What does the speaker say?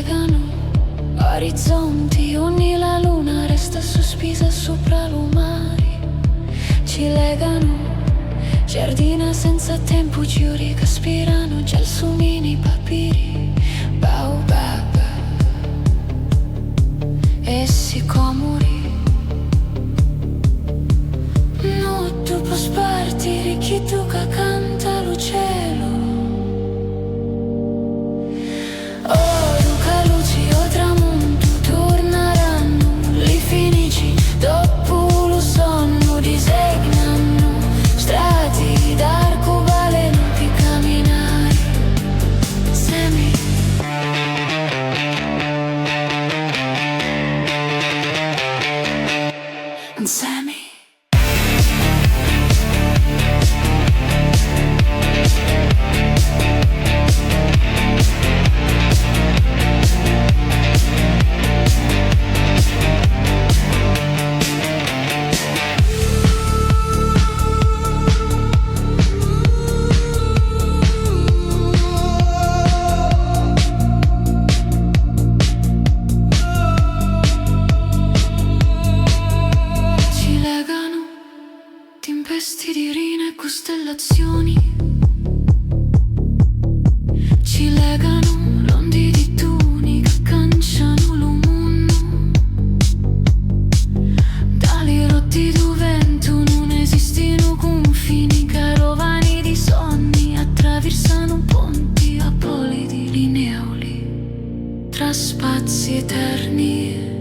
legano orizzonti, ogni la luna resta sospesa sopra l'umari. Ci legano giardina senza tempo, giuri che aspirano gelsomini, papiri, baobab e sicomori. No, tu puoi spartire chi tu che canta lo cielo. Oh, Luca, luci o tramonto torneranno, li Finìci dopo lo sonno disegnano strati d'arcobaleno per camminare insieme. Insieme. Tempesti di rine e costellazioni. Ci legano l'ondi di tuni che canciano lo mondo. Dali rotti do vento non esistono confini, carovani di sonni attraversano ponti apolidi lineoli tra spazi eterni.